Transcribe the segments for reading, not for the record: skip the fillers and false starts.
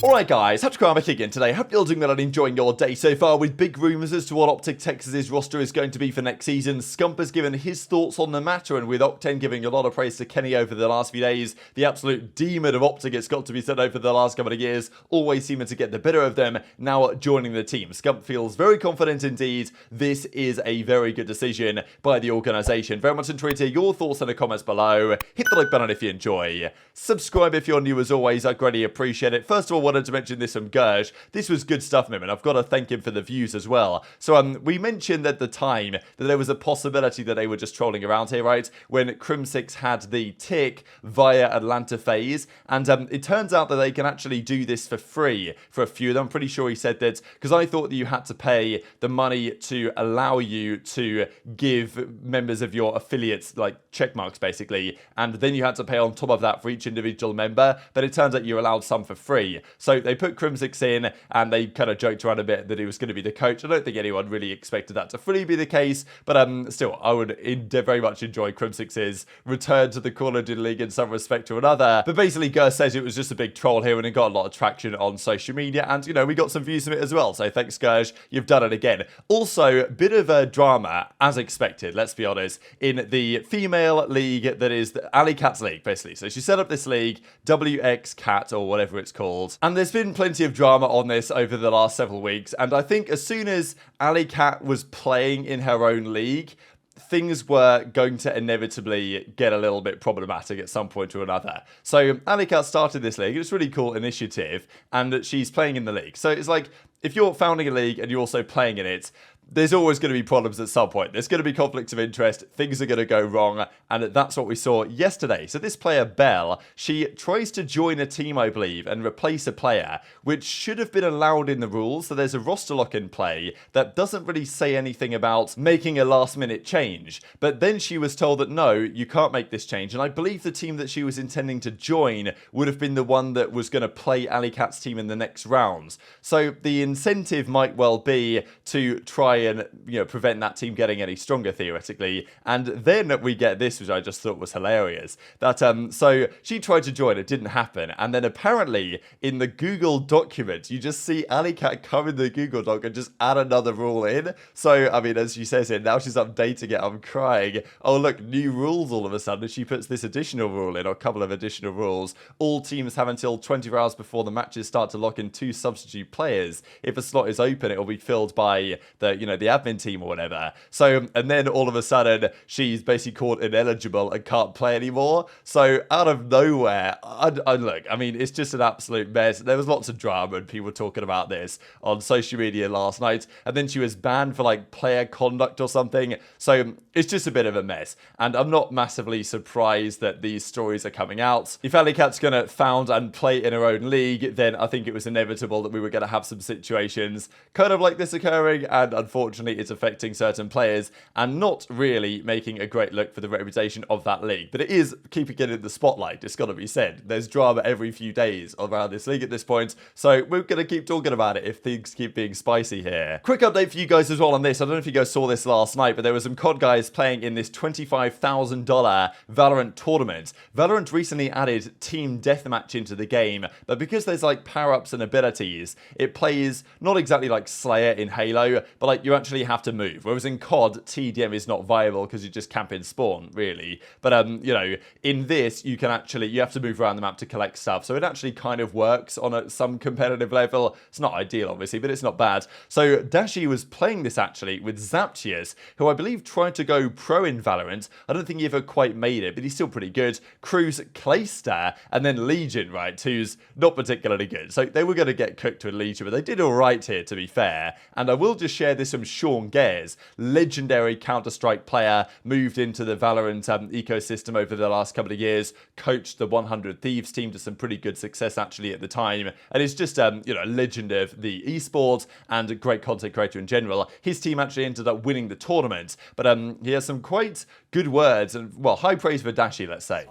Alright guys, TacticalRab again today. Hope you're all doing well and enjoying your day so far, with big rumours as to what OpTic Texas' roster is going to be for next season. Scump has given his thoughts on the matter, and with Octane giving a lot of praise to Kenny over the last few days, the absolute demon of OpTic it's got to be said over the last couple of years, always seeming to get the better of them, now joining the team. Scump feels very confident indeed. This is a very good decision by the organisation. Very much enjoyed to hear your thoughts in the comments below. Hit the like button if you enjoy. Subscribe if you're new as always, I greatly appreciate it. First of all, wanted to mention this from Gersh. This was good stuff, man. I've got to thank him for the views as well. So we mentioned at the time that there was a possibility that they were just trolling around here, right? When Crim6 had the tick via Atlanta FaZe, and it turns out that they can actually do this for free for a few of them. I'm pretty sure he said that, because I thought that you had to pay the money to allow you to give members of your affiliates like check marks basically, and then you had to pay on top of that for each individual member, but it turns out you're allowed some for free. So they put Crim6 in, and they kind of joked around a bit that he was going to be the coach. I don't think anyone really expected that to fully be the case, but still, I would very much enjoy Crim6's return to the Call of Duty League in some respect or another. But basically, Gur says it was just a big troll here, and it got a lot of traction on social media, and, you know, we got some views from it as well. So thanks, Gurge, you've done it again. Also, a bit of a drama, as expected, let's be honest, in the female league that is the aLLeY Cat's league, basically. So she set up this league, WxC Cat, or whatever it's called, and there's been plenty of drama on this over the last several weeks, and I think as soon as aLLeY Cat was playing in her own league, things were going to inevitably get a little bit problematic at some point or another. So aLLeY Cat started this league. It's a really cool initiative, and she's playing in the league. So it's like, if you're founding a league and you're also playing in it, there's always going to be problems at some point. There's going to be conflicts of interest. Things are going to go wrong. And that's what we saw yesterday. So this player, Belle, she tries to join a team, I believe, and replace a player, which should have been allowed in the rules. So there's a roster lock in play that doesn't really say anything about making a last-minute change. But then she was told that, no, you can't make this change. And I believe the team that she was intending to join would have been the one that was going to play aLLeY Cat's team in the next rounds. So the incentive might well be to try and, you know, prevent that team getting any stronger theoretically. And then we get this, which I just thought was hilarious, that so she tried to join, it didn't happen, and then apparently in the Google document you just see aLLeY Cat come in the Google doc and just add another rule in. So I mean, as she says here, now she's updating it, I'm crying. Oh look, new rules all of a sudden. She puts this additional rule in, or a couple of additional rules. All teams have until 24 hours before the matches start to lock in 2 substitute players. If a slot is open, it will be filled by the, you know, the admin team or whatever. So, and then all of a sudden she's basically called ineligible and can't play anymore. So out of nowhere, look, I mean, it's just an absolute mess. There was lots of drama and people talking about this on social media last night, and then she was banned for like player conduct or something. So it's just a bit of a mess, and I'm not massively surprised that these stories are coming out. If aLLeY Cat's gonna found and play in her own league, then I think it was inevitable that we were gonna have some situations kind of like this occurring, and unfortunately it's affecting certain players and not really making a great look for the reputation of that league. But it is keeping it in the spotlight, it's got to be said. There's drama every few days around this league at this point, so we're going to keep talking about it if things keep being spicy here. Quick update for you guys as well on this. I don't know if you guys saw this last night, but there were some COD guys playing in this $25,000 Valorant tournament. Valorant recently added Team Deathmatch into the game, but because there's like power-ups and abilities, it plays not exactly like Slayer in Halo, but like you actually have to move. Whereas in COD, TDM is not viable because you just camp in spawn, really. But, you know, in this, you have to move around the map to collect stuff. So it actually kind of works on some competitive level. It's not ideal, obviously, but it's not bad. So Dashy was playing this actually with Zaptius, who I believe tried to go pro in Valorant. I don't think he ever quite made it, but he's still pretty good. Cruz, Clayster, and then Legion, right, who's not particularly good. So they were going to get cooked with Legion, but they did all right here, to be fair. And I will just share this from Sean Gares, legendary Counter-Strike player, moved into the Valorant ecosystem over the last couple of years, coached the 100 Thieves team to some pretty good success actually at the time, and is just you know, a legend of the esports and a great content creator in general. His team actually ended up winning the tournament, but he has some quite good words and, well, high praise for Dashy, let's say.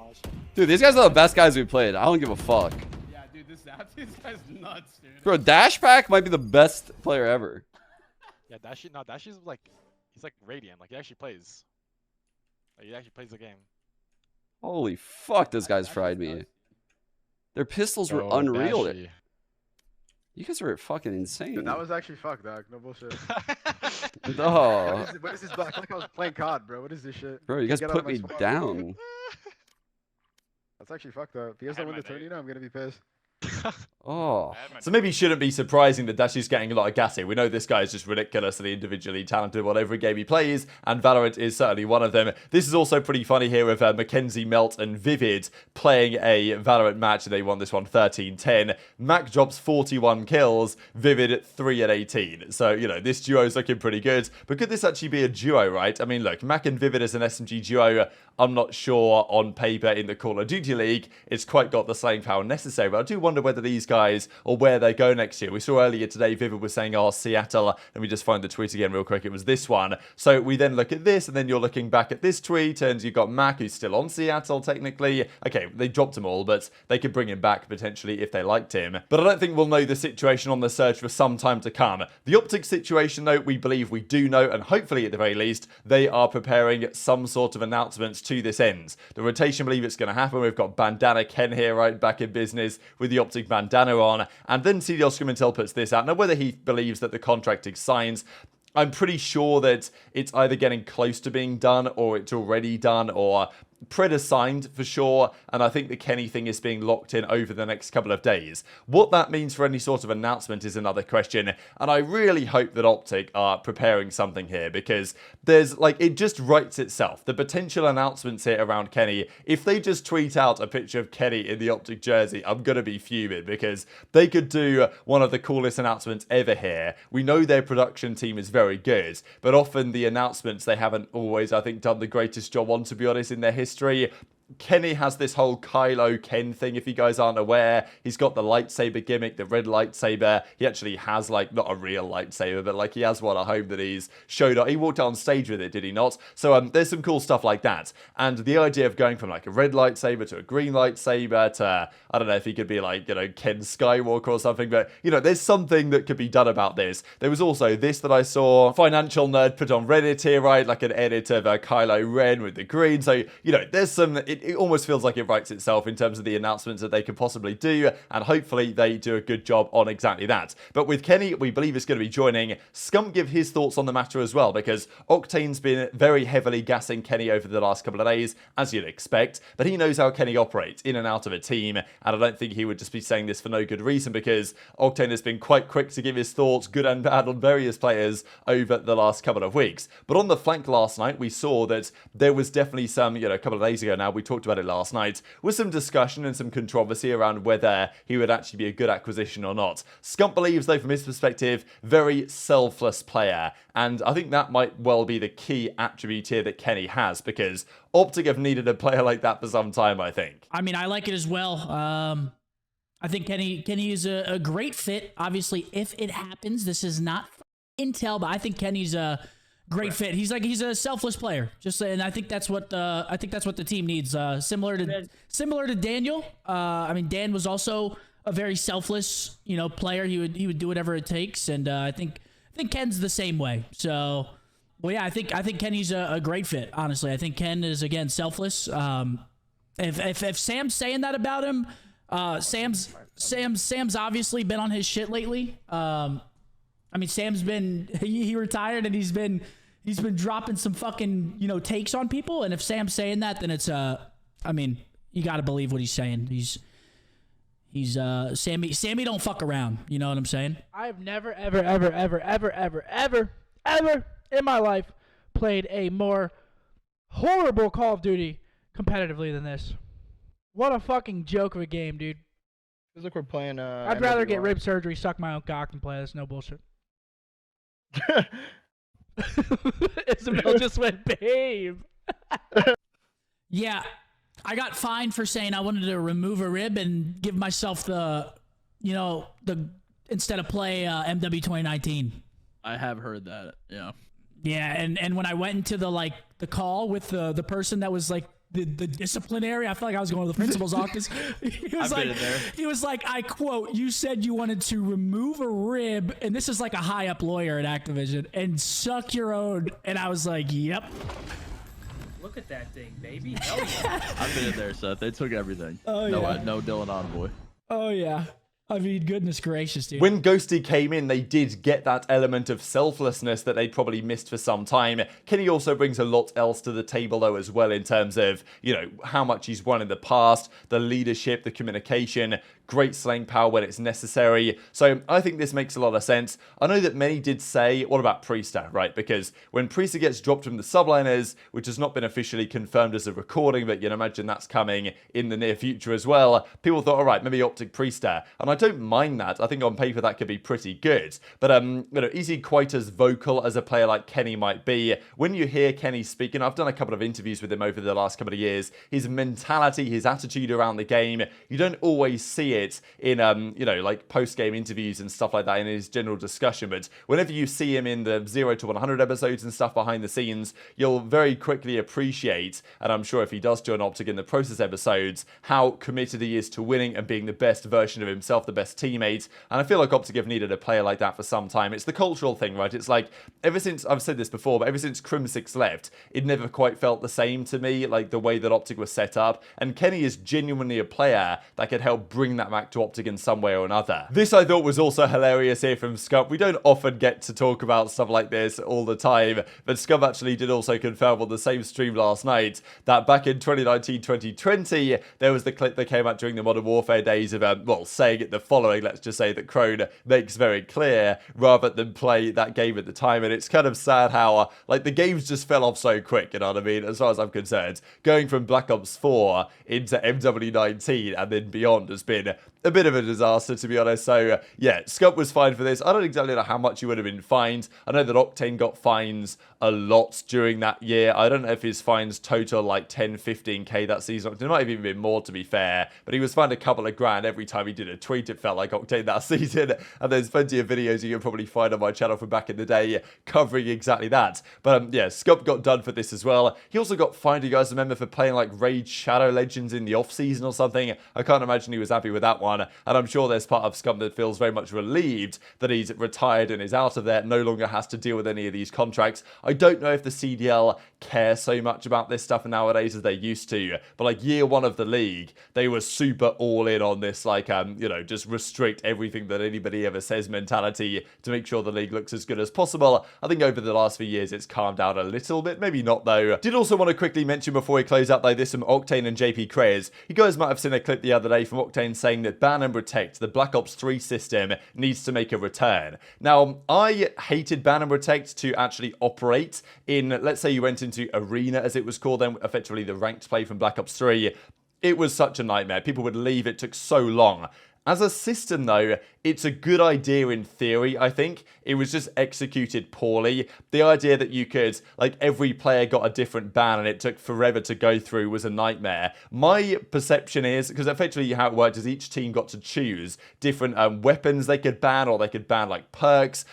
Dude, these guys are the best guys we played. I don't give a fuck. Yeah, dude, this guy's nuts, dude. Bro, Dashpack might be the best player ever. Yeah, Dashy's like, he's like radiant. Like he actually plays. Like, he actually plays the game. Holy fuck, those guys fried me. Their pistols were unreal. Dashy. You guys are fucking insane. Dude, that was actually fucked, dog. No bullshit. Oh, What is this? I feel like I was playing COD, bro. What is this shit? bro, you guys Get out put of my me spot. down. That's actually fucked up. If you guys don't win the turn, you know I'm gonna be pissed. Oh, So maybe it shouldn't be surprising that Dashy's getting a lot of gas here. We know this guy is just ridiculously individually talented on every game he plays, and Valorant is certainly one of them. This is also pretty funny here with Mackenzie, Melt, and Vivid playing a Valorant match. They won this one 13-10. Mack drops 41 kills, Vivid 3 at 18. So, you know, this duo is looking pretty good. But could this actually be a duo, right? I mean, look, Mack and Vivid as an SMG duo, I'm not sure on paper in the Call of Duty League it's quite got the slaying power necessary, but I do wonder whether these guys or where they go next year. We saw earlier today Vivid was saying, oh, Seattle. Let me just find the tweet again real quick. It was this one. So we then look at this, and then you're looking back at this tweet, and you've got Mack, who's still on Seattle technically. Okay, they dropped him all, but they could bring him back potentially if they liked him. But I don't think we'll know the situation on the surge for some time to come. The OpTic situation, though, we believe we do know, and hopefully at the very least, they are preparing some sort of announcements to this end. The rotation, believe it's going to happen. We've got Bandana Ken here, right, back in business with the OpTic bandana on. And then CDL Scrum puts this out. Now, whether he believes that the contract is signed, I'm pretty sure that it's either getting close to being done or it's already done or pre-assigned for sure, and I think the Kenny thing is being locked in over the next couple of days. What that means for any sort of announcement is another question, and I really hope that OpTic are preparing something here, because there's, like, it just writes itself. The potential announcements here around Kenny, if they just tweet out a picture of Kenny in the OpTic jersey, I'm gonna be fuming, because they could do one of the coolest announcements ever here. We know their production team is very good, but often the announcements they haven't always, I think, done the greatest job on, to be honest, in their history. Kenny has this whole Kylo Ken thing, if you guys aren't aware. He's got the lightsaber gimmick, the red lightsaber. He actually has, like, not a real lightsaber, but, like, he has one at home that he's showed up. He walked out on stage with it, did he not? So, there's some cool stuff like that. And the idea of going from, like, a red lightsaber to a green lightsaber to, I don't know if he could be, like, you know, Ken Skywalker or something, but, you know, there's something that could be done about this. There was also this that I saw. Financial Nerd put on Reddit here, right? Like an edit of Kylo Ren with the green. So, you know, there's some... It almost feels like it writes itself in terms of the announcements that they could possibly do, and hopefully they do a good job on exactly that. But with Kenny, we believe it's going to be joining. Scump give his thoughts on the matter as well, because Octane's been very heavily gassing Kenny over the last couple of days, as you'd expect, but he knows how Kenny operates in and out of a team, and I don't think he would just be saying this for no good reason, because Octane has been quite quick to give his thoughts, good and bad, on various players over the last couple of weeks. But on the flank last night, we saw that there was definitely some, you know, a couple of days ago now, we talked about it last night, with some discussion and some controversy around whether he would actually be a good acquisition or not. Scump believes, though, from his perspective, very selfless player, and I think that might well be the key attribute here that Kenny has, because OpTic have needed a player like that for some time, I think. I mean, I like it as well. I think Kenny is a great fit. Obviously, if it happens, this is not intel, but I think Kenny's a great fit. He's a selfless player. And I think that's what the team needs. Similar to Daniel. I mean, Dan was also a very selfless, you know, player. He would do whatever it takes, and I think Ken's the same way. So, well, yeah, I think Kenny's a great fit. Honestly, I think Ken is, again, selfless. If Sam's saying that about him, Sam's obviously been on his shit lately. I mean, Sam's been he retired, and he's been dropping some fucking, you know, takes on people. And if Sam's saying that, then it's I mean, you got to believe what he's saying. He's Sammy don't fuck around. You know what I'm saying? I've never ever in my life played a more horrible Call of Duty competitively than this. What a fucking joke of a game, dude. Feels like we're playing. I'd rather get rib surgery, suck my own cock, than play this. No bullshit. Isabel just went, babe. Yeah, I got fined for saying I wanted to remove a rib and give myself the instead of play MW 2019. I have heard that. Yeah. Yeah, and when I went into the call with the person that was like the disciplinary, I felt like I was going to the principal's office. He was like, I quote, "You said you wanted to remove a rib," and this is like a high up lawyer at Activision, "and suck your own." And I was like, "Yep." Look at that thing, baby. Hell yeah. I've been in there, Seth. They took everything. Oh, no, yeah. No Dylan Envoy. Oh yeah. I mean, goodness gracious, dude. When Ghosty came in, they did get that element of selflessness that they'd probably missed for some time. Kenny also brings a lot else to the table, though, as well, in terms of, you know, how much he's won in the past, the leadership, the communication, great slaying power when it's necessary. So I think this makes a lot of sense. I know that many did say, what about Priester, right? Because when Priester gets dropped from the subliners, which has not been officially confirmed as a recording, but you can imagine that's coming in the near future as well, people thought, all right, maybe OpTic Priester. And I don't mind that. I think on paper that could be pretty good. But, you know, is he quite as vocal as a player like Kenny might be? When you hear Kenny speaking, I've done a couple of interviews with him over the last couple of years, his mentality, his attitude around the game, you don't always see it in, you know, like post-game interviews and stuff like that in his general discussion. But whenever you see him in the 0 to 100 episodes and stuff behind the scenes, you'll very quickly appreciate, and I'm sure if he does join OpTic in the process episodes, how committed he is to winning and being the best version of himself, the best teammate. And I feel like OpTic have needed a player like that for some time. It's the cultural thing, right? It's like, ever since, I've said this before, but ever since Crim6 left, it never quite felt the same to me, like the way that OpTic was set up. And Kenny is genuinely a player that could help bring that back to OpTic in some way or another. This I thought was also hilarious here from Scump. We don't often get to talk about stuff like this all the time, but Scump actually did also confirm on the same stream last night that back in 2019-2020, there was the clip that came out during the Modern Warfare days of, well, saying it the following, let's just say that Crone makes very clear, rather than play that game at the time. And it's kind of sad how, like, the games just fell off so quick, you know what I mean, as far as I'm concerned. Going from Black Ops 4 into MW19 and then beyond has been a bit of a disaster, to be honest. So, yeah, Scump was fined for this. I don't exactly know how much he would have been fined. I know that Octane got fines a lot during that year. I don't know if his fines total like 10, 15k that season. It might have even been more, to be fair. But he was fined a couple of grand every time he did a tweet, it felt like, Octane that season. And there's plenty of videos you can probably find on my channel from back in the day covering exactly that. But, yeah, Scump got done for this as well. He also got fined, you guys remember, for playing like Raid Shadow Legends in the off-season or something. I can't imagine he was happy with that one. And I'm sure there's part of Scump that feels very much relieved that he's retired and is out of there, no longer has to deal with any of these contracts. I don't know if the CDL care so much about this stuff nowadays as they used to, but like year one of the league, they were super all in on this, like, you know, just restrict everything that anybody ever says mentality to make sure the league looks as good as possible. I think over the last few years, it's calmed down a little bit, maybe not though. Did also want to quickly mention before we close out though, this from Octane and JP Kreyes. You guys might have seen a clip the other day from Octane saying that ban and protect, the Black Ops 3 system, needs to make a return. Now, I hated ban and protect to actually operate in, let's say you went into Arena, as it was called then, effectively the ranked play from Black Ops 3. It was such a nightmare. People would leave. It took so long. As a system, though, it's a good idea in theory, I think. It was just executed poorly. The idea that you could, like, every player got a different ban and it took forever to go through was a nightmare. My perception is, because effectively how it worked is each team got to choose different weapons they could ban, or they could ban, like, perks.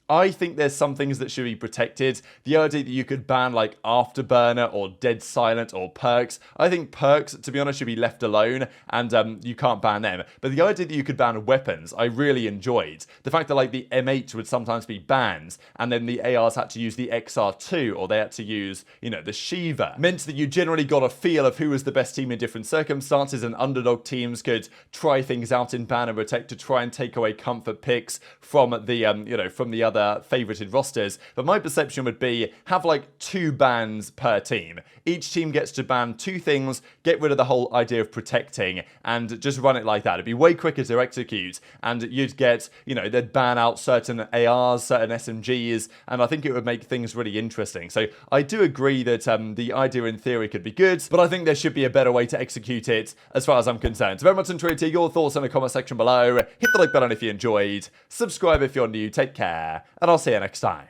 I think there's some things that should be protected. The idea that you could ban like Afterburner or Dead Silent or perks. I think perks, to be honest, should be left alone and you can't ban them. But the idea that you could ban weapons, I really enjoyed. The fact that like the M8 would sometimes be banned and then the ARs had to use the XR2 or they had to use, you know, the Shiva. Meant that you generally got a feel of who was the best team in different circumstances, and underdog teams could try things out in ban and protect to try and take away comfort picks from the, you know, from the other favorited rosters. But my perception would be have like 2 bans per team. Each team gets to ban 2 things, get rid of the whole idea of protecting, and just run it like that. It'd be way quicker to execute, and you'd get, you know, they'd ban out certain ARs, certain SMGs, and I think it would make things really interesting. So I do agree that the idea in theory could be good, but I think there should be a better way to execute it as far as I'm concerned. So very much enjoyed to hear your thoughts in the comment section below. Hit the like button if you enjoyed, subscribe if you're new, take care, and I'll see you next time.